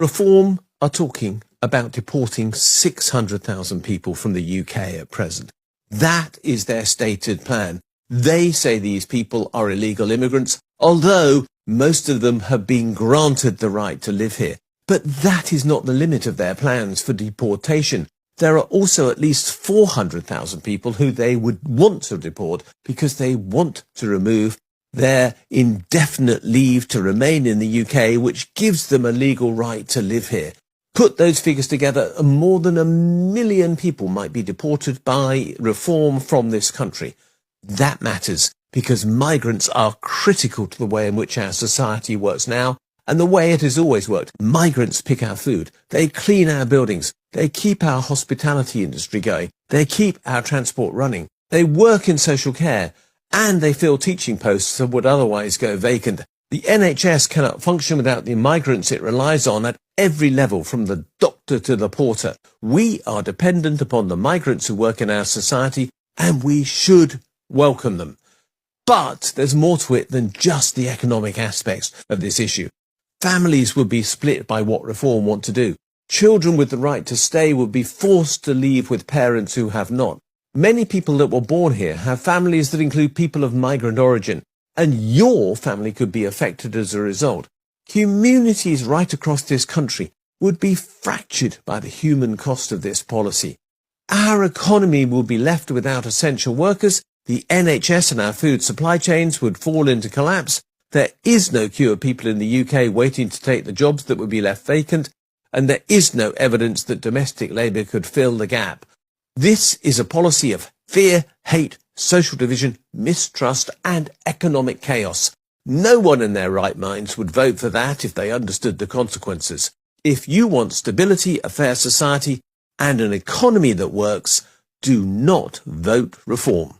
Reform are talking about deporting 600,000 people from the UK at present. That is their stated plan. They say these people are illegal immigrants, although most of them have been granted the right to live here. But that is not the limit of their plans for deportation. There are also at least 400,000 people who they would want to deport because they want to remove their indefinite leave to remain in the UK, which gives them a legal right to live here. Put those figures together, and more than 1 million people might be deported by reform from this country. That matters because migrants are critical to the way in which our society works now and the way it has always worked. Migrants pick our food, they clean our buildings, they keep our hospitality industry going, they keep our transport running, they work in social care, and they fill teaching posts that would otherwise go vacant. The NHS cannot function without the migrants it relies on at every level, from the doctor to the porter. We are dependent upon the migrants who work in our society, and we should welcome them. But there's more to it than just the economic aspects of this issue. Families would be split by what Reform want to do. Children with the right to stay would be forced to leave with parents who have not. Many people that were born here have families that include people of migrant origin, and your family could be affected as a result. Communities right across this country would be fractured by the human cost of this policy. Our economy will be left without essential workers, the NHS and our food supply chains would fall into collapse, there is no queue of people in the UK waiting to take the jobs that would be left vacant, and there is no evidence that domestic labour could fill the gap. This is a policy of fear, hate, social division, mistrust and economic chaos. No one in their right minds would vote for that if they understood the consequences. If you want stability, a fair society and an economy that works, do not vote Reform.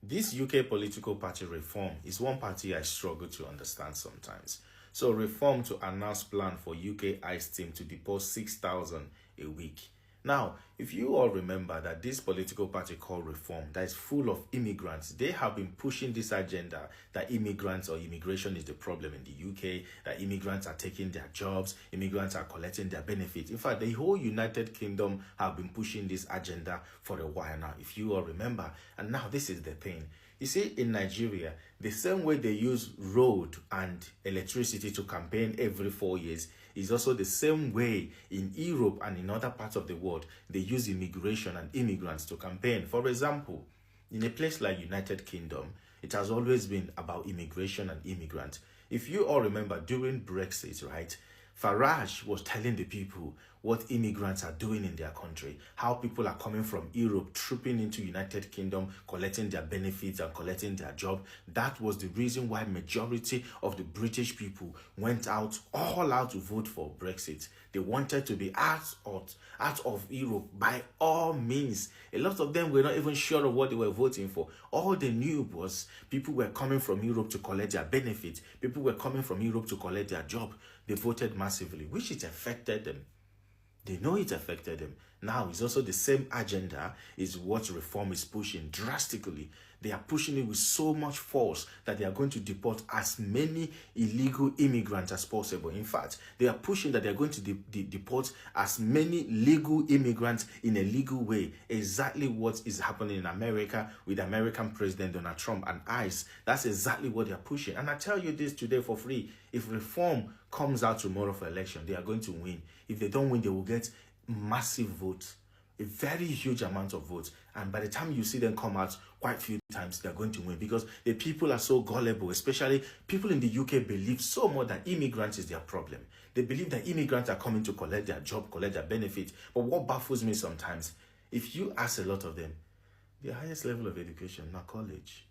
This UK political party Reform is one party I struggle to understand sometimes. So Reform to announce plan for UK ICE team to deport 6,000 a week. Now, if you all remember that this political party called Reform that is full of immigrants, they have been pushing this agenda that immigrants or immigration is the problem in the UK, that immigrants are taking their jobs, immigrants are collecting their benefits. In fact, the whole United Kingdom have been pushing this agenda for a while now, if you all remember. And now this is the thing. You see, in Nigeria, the same way they use road and electricity to campaign every 4 years is also the same way in Europe and in other parts of the world they use immigration and immigrants to campaign. For example, in a place like United Kingdom, it has always been about immigration and immigrants. If you all remember during Brexit, right, Farage was telling the people what immigrants are doing in their country, how people are coming from Europe, trooping into United Kingdom, collecting their benefits and collecting their job. That was the reason why majority of the British people went all out to vote for Brexit. They wanted to be out of Europe by all means. A lot of them were not even sure of what they were voting for. All they knew was people were coming from Europe to collect their benefits. People were coming from Europe to collect their job. They voted massively, which it affected them. They know it affected them. Now, it's also the same agenda is what Reform is pushing drastically. They are pushing it with so much force that they are going to deport as many illegal immigrants as possible. In fact, they are pushing that they are going to deport as many legal immigrants in a legal way. Exactly what is happening in America with American President Donald Trump and ICE. That's exactly what they are pushing. And I tell you this today for free. If Reform comes out tomorrow for election, they are going to win. If they don't win, they will get massive votes. A very huge amount of votes, and by the time you see them come out quite a few times, they're going to win because the people are so gullible. Especially people in the UK believe so much that immigrants is their problem. They believe that immigrants are coming to collect their job, collect their benefits. But what baffles me sometimes, if you ask a lot of them, the highest level of education, not college,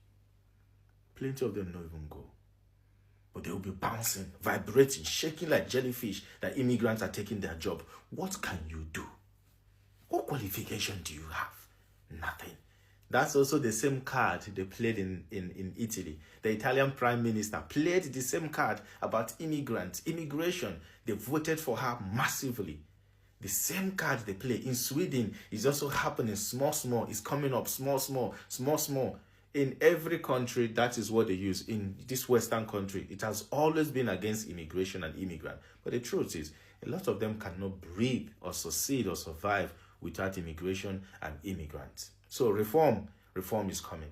plenty of them don't even go. But they will be bouncing, vibrating, shaking like jellyfish that immigrants are taking their job. What can you do? What qualification do you have? Nothing. That's also the same card they played in Italy. The Italian Prime Minister played the same card about immigrants, immigration. They voted for her massively. The same card they play in Sweden is also happening small. It's coming up small. In every country, that is what they use. In this Western country, it has always been against immigration and immigrant. But the truth is, a lot of them cannot breathe or succeed or survive without immigration and immigrants. So reform is coming.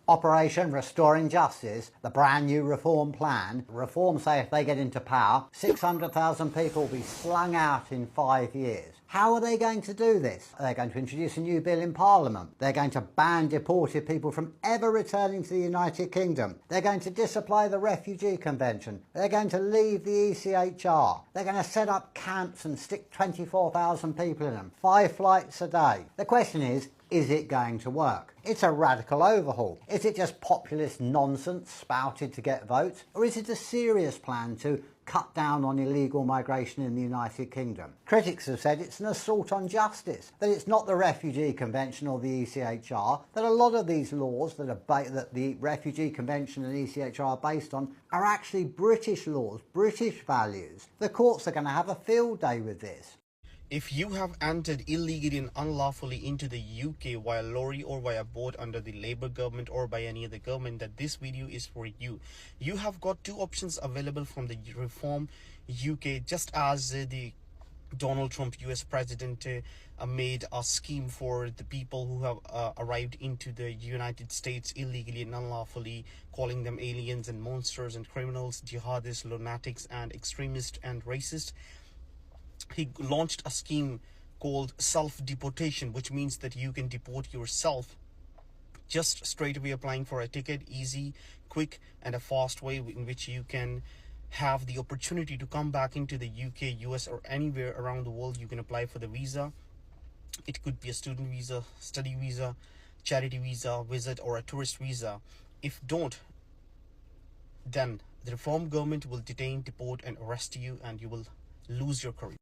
Operation Restoring Justice, the brand new reform plan. Reform say if they get into power, 600,000 people will be slung out in 5 years. How are they going to do this? They're going to introduce a new bill in Parliament. They're going to ban deported people from ever returning to the United Kingdom. They're going to disapply the Refugee Convention. They're going to leave the ECHR. They're going to set up camps and stick 24,000 people in them, 5 flights a day. The question is it going to work? It's a radical overhaul. Is it just populist nonsense spouted to get votes? Or is it a serious plan to cut down on illegal migration in the United Kingdom? Critics have said it's an assault on justice, that it's not the Refugee Convention or the ECHR, that a lot of these laws that the Refugee Convention and ECHR are based on are actually British laws, British values. The courts are going to have a field day with this. If you have entered illegally and unlawfully into the UK via lorry or via boat under the Labour government or by any other government, that this video is for you. You have got 2 options available from the Reform UK, just as the Donald Trump, US President, made a scheme for the people who have arrived into the United States illegally and unlawfully, calling them aliens and monsters and criminals, jihadists, lunatics and extremists and racists. He launched a scheme called self-deportation, which means that you can deport yourself just straight away applying for a ticket. Easy, quick and a fast way in which you can have the opportunity to come back into the UK, US or anywhere around the world. You can apply for the visa. It could be a student visa, study visa, charity visa, visit or a tourist visa. If don't, then the Reform government will detain, deport and arrest you and you will lose your career.